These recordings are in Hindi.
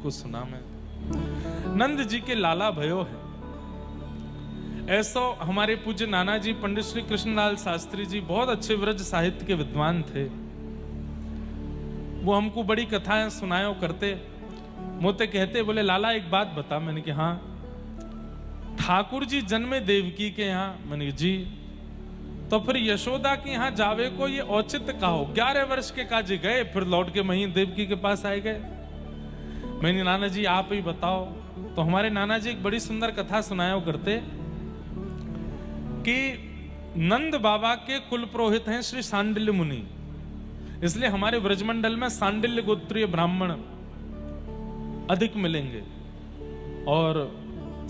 आपको सुना मैं। नंद जी के लाला भयो है। ऐसा हमारे पूज्य नाना जी पंडित श्री कृष्णलाल शास्त्री जी बहुत अच्छे व्रज साहित्य के विद्वान थे। वो हमको बड़ी कथाएं सुनाया करते। मोते कहते बोले लाला एक बात बता। मैंने कि हाँ। ठाकुर जी जन्मे देवकी के यहाँ। मैंने जी। तो फिर यशोदा के यहाँ जावे को ये औचित्य कहो। 11 वर्ष के काजे गए, फिर लौट के वहीं देवकी के पास आए गए। मैंने नाना जी आप ही बताओ। तो हमारे नाना जी एक बड़ी सुंदर कथा सुनाया करते कि नंद बाबा के कुल पुरोहित हैं श्री सांडिल्य मुनि। इसलिए हमारे ब्रजमंडल में सांडिल्य गोत्रीय ब्राह्मण अधिक मिलेंगे और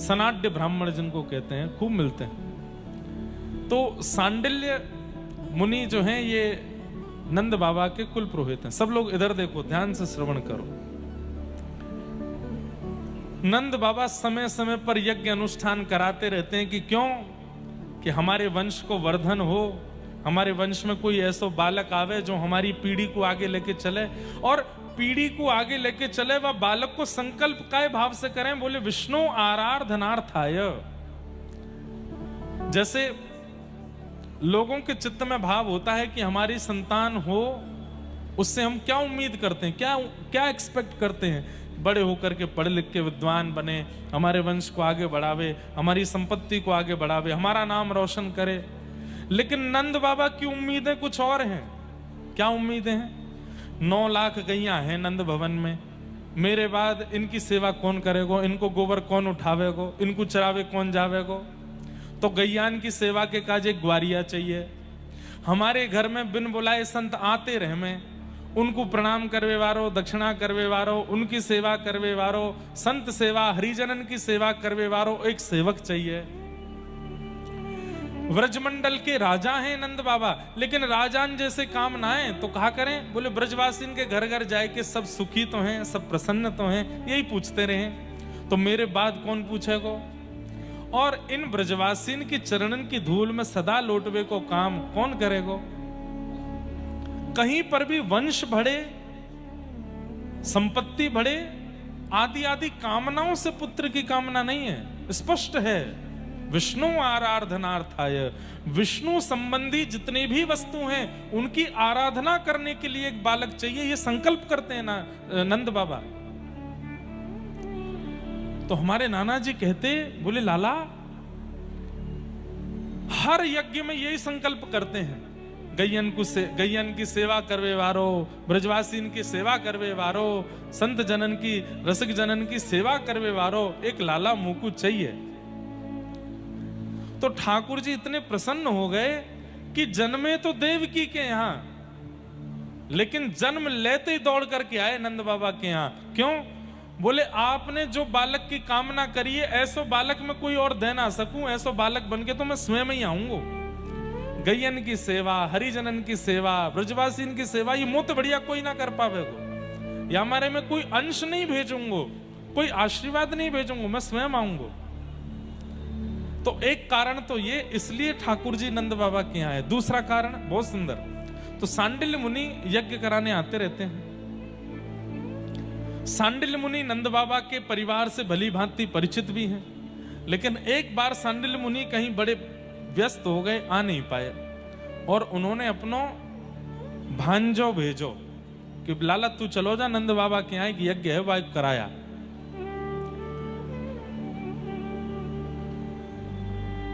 सनाड्य ब्राह्मण जिनको कहते हैं खूब मिलते हैं। तो सांडिल्य मुनि जो हैं ये नंद बाबा के कुल पुरोहित हैं। सब लोग इधर देखो, ध्यान से श्रवण करो। नंद बाबा समय समय पर यज्ञ अनुष्ठान कराते रहते हैं कि क्यों? कि हमारे वंश को वर्धन हो, हमारे वंश में कोई ऐसा बालक आवे जो हमारी पीढ़ी को आगे लेके चले। और पीढ़ी को आगे लेके चले वह बालक को संकल्प काय भाव से करें? बोले विष्णु आराधनार्थाय। जैसे लोगों के चित्त में भाव होता है कि हमारी संतान हो, उससे हम क्या उम्मीद करते हैं, क्या एक्सपेक्ट करते हैं? बड़े होकर के पढ़ लिख के विद्वान बने, हमारे वंश को आगे बढ़ावे, हमारी संपत्ति को आगे बढ़ावे, हमारा नाम रोशन करे। लेकिन नंद बाबा की उम्मीदें कुछ और हैं। क्या उम्मीदें हैं? 9 लाख गैया हैं नंद भवन में। मेरे बाद इनकी सेवा कौन करेगो? इनको गोबर कौन उठावेगो? इनको चरावे कौन जावेगो? तो गैयान की सेवा के काज एक ग्वारिया चाहिए। हमारे घर में बिन बुलाए संत आते रहे में, उनको प्रणाम करवे वारो, दक्षिणा करवे वारो, उनकी सेवा करवे वारो, संत सेवा हरिजनन की सेवा करवे वारो एक सेवक चाहिए। व्रजमंडल के राजा हैं नंद बाबा, लेकिन राजान जैसे काम ना है तो कहा करें? बोले ब्रजवासीन के घर घर जाए के सब सुखी तो हैं, सब प्रसन्न तो हैं, यही पूछते रहे। तो मेरे बाद कौन पूछेगो? और इन ब्रजवासीन की चरणन की धूल में सदा लौटवे को काम कौन करेगो? कहीं पर भी वंश बढ़े, संपत्ति बढ़े, आदि आदि कामनाओं से पुत्र की कामना नहीं है। स्पष्ट है विष्णु आराधनार्थाय। विष्णु संबंधी जितनी भी वस्तु हैं उनकी आराधना करने के लिए एक बालक चाहिए, ये संकल्प करते हैं ना नंद बाबा। तो हमारे नाना जी कहते बोले लाला हर यज्ञ में यही संकल्प करते हैं, गैयन की सेवा करवे वारो, ब्रजवासीन की सेवा करवे वारो, संत जनन की रसिक जनन की सेवा करवे वारो एक लाला मुकु चाहिए। तो ठाकुर जी इतने प्रसन्न हो गए कि जन्मे तो देवकी के यहां, लेकिन जन्म लेते ही दौड़ करके आए नंद बाबा के यहां। क्यों? बोले आपने जो बालक की कामना करी है ऐसो बालक में कोई और दे ना सकूं, ऐसो बालक बन के तो मैं स्वयं ही आऊंगा। गैयन की सेवा, हरिजनन की सेवा, ब्रजवासीन की सेवा ये मुझसे बढ़िया कोई ना कर पावेगो। या हमारे में कोई अंश नहीं भेजूंगो, कोई आशीर्वाद नहीं भेजूंगो, मैं स्वयं आऊंगो। तो एक कारण तो ये, इसलिए ठाकुर जी नंद बाबा के यहाँ है। दूसरा कारण बहुत सुंदर, तो सांडिल्य मुनि यज्ञ कराने आते रहते हैं। सांडिल्य मुनि नंद बाबा के परिवार से भली भांति परिचित भी हैं, लेकिन एक बार सांडिल्य मुनि कहीं बड़े व्यस्त हो गए, आ नहीं पाए, और उन्होंने अपनो भांजो भेजो कि लाला तू चलो जा नंद बाबा के यहाँ कि यज्ञ है वह कराया।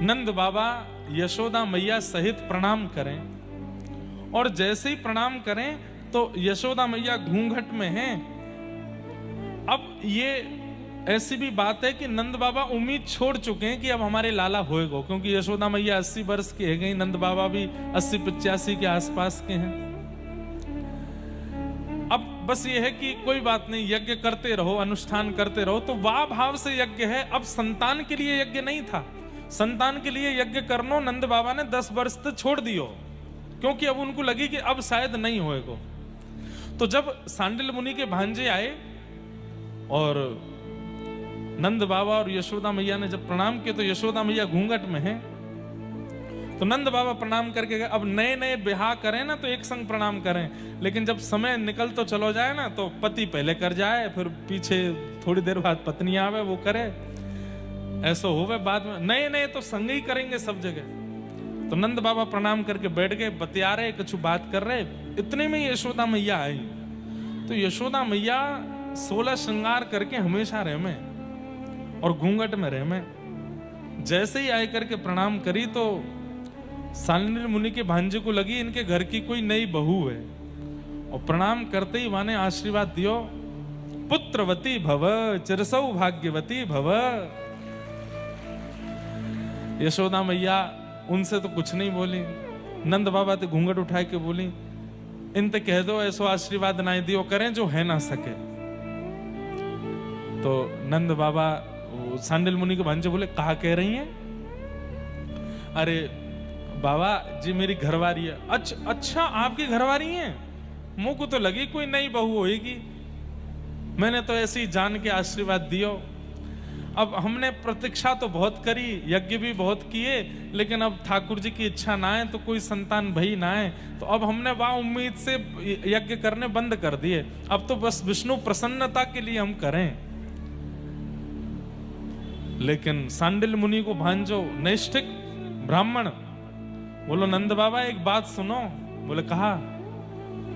नंद बाबा यशोदा मैया सहित प्रणाम करें, और जैसे ही प्रणाम करें तो यशोदा मैया घूंघट में हैं। अब ये ऐसी भी बात है कि नंद बाबा उम्मीद छोड़ चुके हैं कि अब हमारे लाला होएगा, क्योंकि यशोदा मैया 80 वर्ष की है गई, नंद बाबा भी 80-85 के आसपास के हैं। अब बस ये है कि कोई बात नहीं, यज्ञ करते रहो, अनुष्ठान करते रहो। तो वाह भाव से यज्ञ है। अब संतान के लिए यज्ञ नहीं था, संतान के लिए यज्ञ करनो नंद बाबा ने 10 वर्ष तक छोड़ दियो, क्योंकि अब उनको लगी कि अब शायद नहीं होएगा। तो जब सांडिल्य मुनि के भांजे आए और नंद बाबा और यशोदा मैया ने जब प्रणाम किया, तो यशोदा मैया घूंघट में है। तो नंद बाबा प्रणाम करके गए। अब नए नए ब्याह करें ना तो एक संग प्रणाम करें, लेकिन जब समय निकल तो चलो जाए ना तो पति पहले कर जाए, फिर पीछे थोड़ी देर बाद पत्नी आवे वो करे, ऐसा होवे बाद में। नए नए तो संग ही करेंगे सब जगह। तो नंद बाबा प्रणाम करके बैठ गए, बतिया रहे, कुछ बात कर रहे। इतने में यशोदा मैया आई। तो यशोदा मैया 16 श्रृंगार करके हमेशा रहे में और घूंघट में रहे में। जैसे ही आए करके प्रणाम करी तो सांडिल्य मुनि के भांजे को लगी इनके घर की कोई नई बहू है, और प्रणाम करते ही माने आशीर्वाद दियो, पुत्रवती भव चिरसौ भाग्यवती भव। यशोदा मैया उनसे तो कुछ नहीं बोली, नंद बाबा ते घूंघट उठा के बोली, इनते कह दो ऐसो आशीर्वाद ना दियो करें जो है ना सके। तो नंद बाबा सांडिल्य मुनि के भांजे बोले, कहा कह रही हैं? अरे बाबा जी मेरी घरवारी है। अच्छा आपकी घरवारी है? मुंह को तो लगी कोई नई बहू होगी, मैंने तो ऐसे ही जान के आशीर्वाद दियो। अब हमने प्रतीक्षा तो बहुत करी, यज्ञ भी बहुत किए, लेकिन अब ठाकुर जी की इच्छा ना है तो कोई संतान भई ना है, तो अब हमने वहां उम्मीद से यज्ञ करने बंद कर दिए। अब तो बस विष्णु प्रसन्नता के लिए हम करें। लेकिन सांडिल्य मुनि को भांजो नैष्ठिक ब्राह्मण बोलो, नंद बाबा एक बात सुनो। बोले कहा,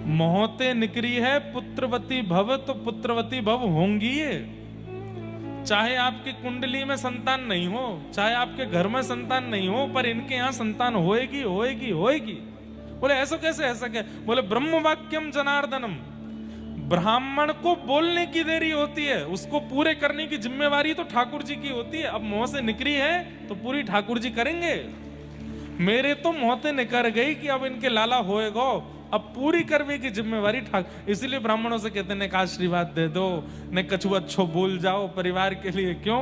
मोहते निकरी है पुत्रवती भव, तो पुत्रवती भव होंगी ये। चाहे आपकी कुंडली में संतान नहीं हो, चाहे आपके घर में संतान नहीं हो, पर इनके यहां संतान होएगी होएगी होएगी। बोले ऐसा कैसे, ऐसा क्या? बोले ब्रह्म वाक्यम जनार्दनम, ब्राह्मण को बोलने की देरी होती है, उसको पूरे करने की जिम्मेवारी तो ठाकुर जी की होती है। अब मुंह से निकली है तो पूरी ठाकुर जी करेंगे। मेरे तो मोहते निकर गई कि अब इनके लाला होएगो, अब पूरी करवे की जिम्मेवारी ठाकुर। इसीलिए ब्राह्मणों से कहते हैं आशीर्वाद दे दो, ने कछु अच्छो बोल जाओ परिवार के लिए। क्यों?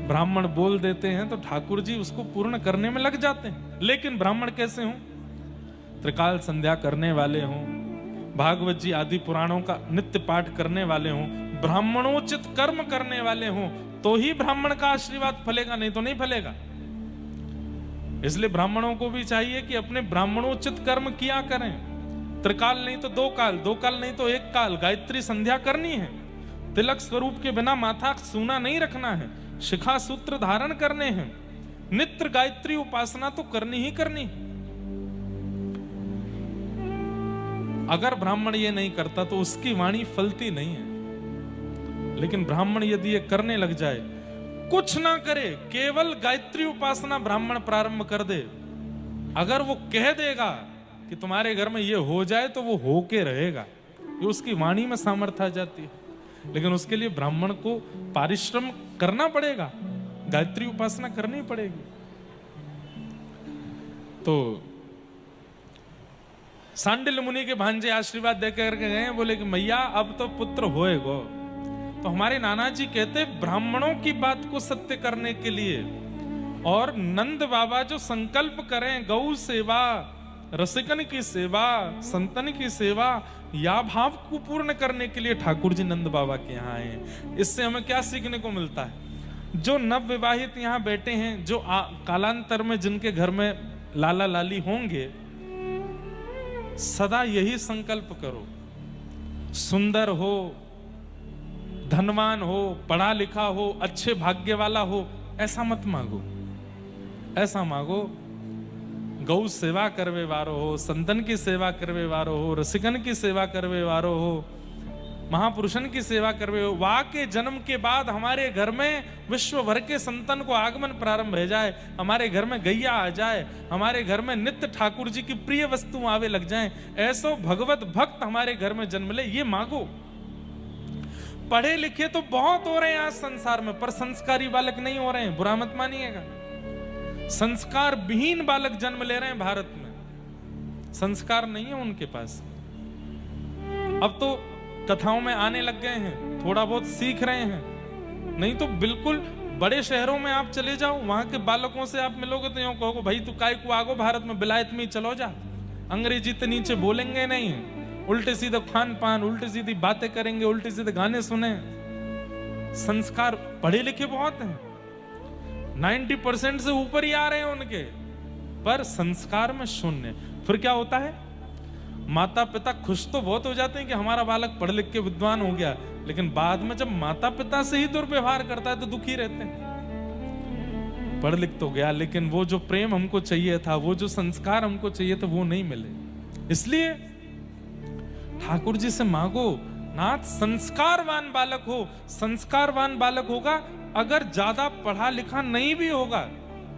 ब्राह्मण बोल देते हैं तो ठाकुर जी उसको पूर्ण करने में लग जाते हैं। लेकिन ब्राह्मण कैसे हों? त्रिकाल संध्या करने वाले हों, भागवत जी आदि पुराणों का नित्य पाठ करने वाले हों, ब्राह्मणोचित कर्म करने वाले हों, तो ही ब्राह्मण का आशीर्वाद फलेगा, नहीं तो नहीं फलेगा। इसलिए ब्राह्मणों को भी चाहिए कि अपने ब्राह्मणोचित कर्म किया करें। त्रिकाल नहीं तो दो काल, दो काल नहीं तो एक काल गायत्री संध्या करनी है। तिलक स्वरूप के बिना माथा सूना नहीं रखना है, शिखा सूत्र धारण करने हैं, नित्य गायत्री उपासना तो करनी ही करनी है। अगर ब्राह्मण ये नहीं करता तो उसकी वाणी फलती नहीं है। लेकिन ब्राह्मण यदि ये करने लग जाए, कुछ ना करे, केवल गायत्री उपासना ब्राह्मण प्रारंभ कर दे, अगर वो कह देगा कि तुम्हारे घर में ये हो जाए तो वो हो के रहेगा, ये उसकी वाणी में सामर्थ्य आ जाती है। लेकिन उसके लिए ब्राह्मण को परिश्रम करना पड़ेगा, गायत्री उपासना करनी पड़ेगी। तो सांडिल्य मुनि के भांजे आशीर्वाद देकर के गए, बोले कि मैया अब तो पुत्र होएगो। तो हमारे नाना जी कहते ब्राह्मणों की बात को सत्य करने के लिए और नंद बाबा जो संकल्प करें गौ सेवा, रसिकन की सेवा, संतन की सेवा, या भाव को पूर्ण करने के लिए ठाकुर जी नंद बाबा के यहाँ आए। इससे हमें क्या सीखने को मिलता है? जो नव विवाहित यहाँ बैठे हैं, जो कालांतर में जिनके घर में लाला लाली होंगे, सदा यही संकल्प करो, सुंदर हो, धनवान हो, पढ़ा लिखा हो, अच्छे भाग्य वाला हो, ऐसा मत मांगो। ऐसा मांगो गौ सेवा करवे वारो हो, संतन की सेवा करवे वारो हो, रसिकन की सेवा करवे वारो हो, महापुरुषन की सेवा करवे हो। वहां के जन्म के बाद हमारे घर में विश्व भर के संतन को आगमन प्रारंभ हो जाए, हमारे घर में गैया आ जाए, हमारे घर में नित्य ठाकुर जी की प्रिय वस्तु आवे लग जाएं, ऐसो भगवत भक्त हमारे घर में जन्म ले, ये मांगो। पढ़े लिखे तो बहुत हो रहे हैं आज संसार में, पर संस्कारी बालक नहीं हो रहे हैं, बुरा मत मानिएगा। संस्कार विहीन बालक जन्म ले रहे हैं भारत में, संस्कार नहीं है उनके पास। अब तो कथाओं में आने लग गए हैं, थोड़ा बहुत सीख रहे हैं, नहीं तो बिल्कुल बड़े शहरों में आप चले जाओ, वहां के बालकों से आप मिलोगे तो यूं कहोगे भाई तू काय को आगो भारत में, विलायत में चलो जा, अंग्रेजी तो नीचे बोलेंगे नहीं, उल्टे सीधे खान पान, उल्टी सीधी बातें करेंगे, उल्टे सीधे गाने सुने। संस्कार पढ़े लिखे बहुत हैं, 90% से ऊपर ही आ रहे हैं उनके, पर संस्कार में शून्य। फिर क्या होता है, माता पिता खुश तो बहुत हो जाते हैं कि हमारा बालक पढ़ लिख के विद्वान हो गया, लेकिन बाद में जब माता पिता से ही दुर्व्यवहार करता है तो दुखी रहते हैं। पढ़ लिख तो गया, लेकिन वो जो प्रेम हमको चाहिए था, वो जो संस्कार हमको चाहिए था, वो नहीं मिले। इसलिए ठाकुर जी से मांगो, नाथ संस्कारवान बालक हो। संस्कारवान बालक होगा, अगर ज्यादा पढ़ा लिखा नहीं भी होगा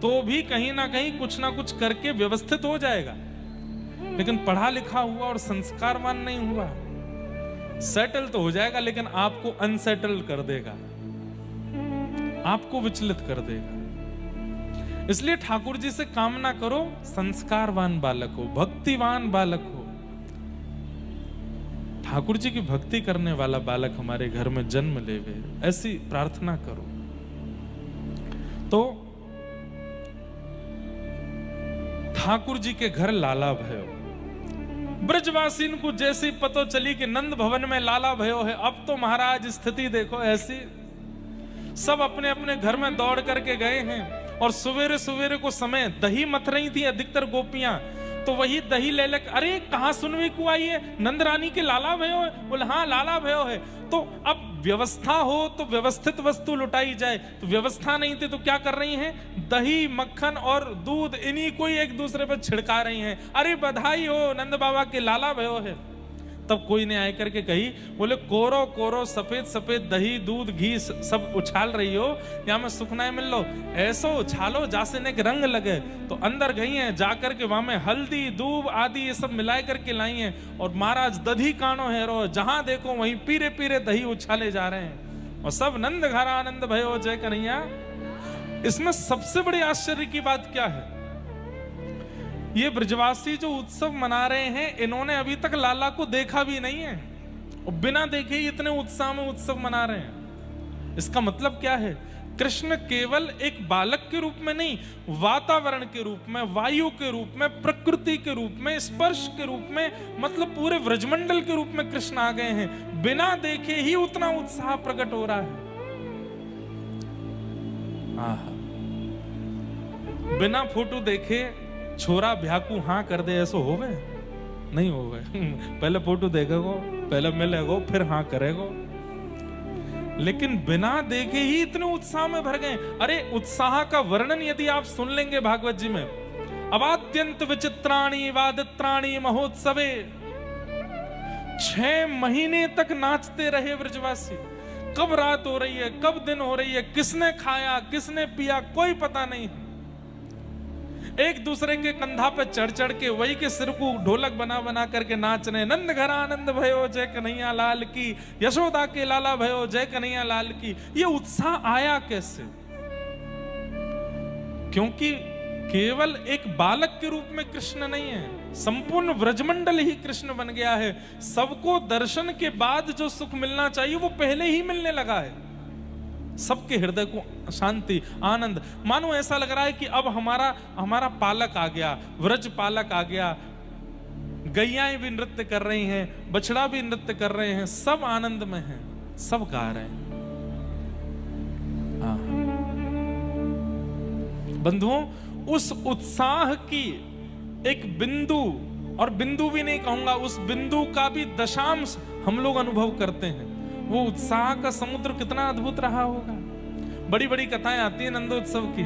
तो भी कहीं ना कहीं कुछ ना कुछ करके व्यवस्थित हो जाएगा। लेकिन पढ़ा लिखा हुआ और संस्कारवान नहीं हुआ, सेटल तो हो जाएगा लेकिन आपको अनसेटल कर देगा, आपको विचलित कर देगा। इसलिए ठाकुर जी से कामना करो संस्कारवान बालक हो, भक्तिवान बालक हो। ठाकुर जी की भक्ति करने वाला बालक हमारे घर में जन्म लेवे, ऐसी प्रार्थना करो। तो ठाकुर जी के घर लाला भयो, ब्रजवासीन को जैसी पतो चली कि नंद भवन में लाला भयो है, अब तो महाराज स्थिति देखो ऐसी, सब अपने अपने घर में दौड़ करके गए हैं। और सवेरे सवेरे को समय दही मथ रही थी अधिकतर गोपियां, तो वही दही ले लेकर, अरे कहां सुनवी को आई है, नंद रानी के लाला भयो है। बोले हाँ लाला भयो है। तो अब व्यवस्था हो तो व्यवस्थित वस्तु लुटाई जाए, तो व्यवस्था नहीं थी तो क्या कर रही हैं, दही मक्खन और दूध इन्हीं को ही एक दूसरे पर छिड़का रही हैं। अरे बधाई हो, नंद बाबा के लाला भयो है। तब कोई ने आए करके कही, बोले कोरो कोरो सफेद सफेद दही दूध घी सब उछाल रही हो, यहाँ में सुखनाई मिल लो, ऐसो उछालो जासे ने रंग लगे। तो अंदर गई हैं, जाकर के वहां में हल्दी दूब आदि ये सब मिलाए करके लाई हैं, और महाराज दधी कानो है रो, जहां देखो वहीं पीरे पीरे दही उछाले जा रहे हैं, और सब नंद घर आनंद भयो जय कन्हैया। इसमें सबसे बड़ी आश्चर्य की बात क्या है, ये ब्रजवासी जो उत्सव मना रहे हैं, इन्होंने अभी तक लाला को देखा भी नहीं है, और बिना देखे ही इतने उत्साह में उत्सव मना रहे हैं। इसका मतलब क्या है, कृष्ण केवल एक बालक के रूप में नहीं, वातावरण के रूप में, वायु के रूप में, प्रकृति के रूप में, स्पर्श के रूप में, मतलब पूरे व्रजमंडल के रूप में कृष्ण आ गए हैं। बिना देखे ही उतना उत्साह प्रकट हो रहा है। बिना फोटो देखे छोरा भ्याकू हाँ कर दे, ऐसो होवे नहीं होवे। पहले फोटो देखेगो, पहले मिलेगो, फिर हाँ करेगो। लेकिन बिना देखे ही इतने उत्साह में भर गए। अरे उत्साह का वर्णन यदि आप सुन लेंगे भागवत जी में, अवाद्यंत विचित्राणी वादित्राणी महोत्सवे, 6 महीने तक नाचते रहे ब्रजवासी। कब रात हो रही है, कब दिन हो रही है, किसने खाया किसने पिया कोई पता नहीं। एक दूसरे के कंधा पे चढ़ चढ़ के वही के सिर को ढोलक बना बना करके नाच रहे। नंद घर आनंद भयो जय कन्हैया लाल की, यशोदा के लाला भयो जय कन्हैया लाल की। ये उत्साह आया कैसे? क्योंकि केवल एक बालक के रूप में कृष्ण नहीं है, संपूर्ण व्रजमंडल ही कृष्ण बन गया है। सबको दर्शन के बाद जो सुख मिलना चाहिए वो पहले ही मिलने लगा है। सबके हृदय को शांति आनंद, मानो ऐसा लग रहा है कि अब हमारा पालक आ गया, व्रज पालक आ गया। गैयाएं भी नृत्य कर रही हैं, बछड़ा भी नृत्य कर रहे हैं, सब आनंद में हैं, सब गा रहे हैं। बंधुओं, उस उत्साह की एक बिंदु, और बिंदु भी नहीं कहूंगा, उस बिंदु का भी दशांश हम लोग अनुभव करते हैं। वो उत्साह का समुद्र कितना अद्भुत रहा होगा। बड़ी बड़ी कथाएं आती हैं नंदोत्सव की।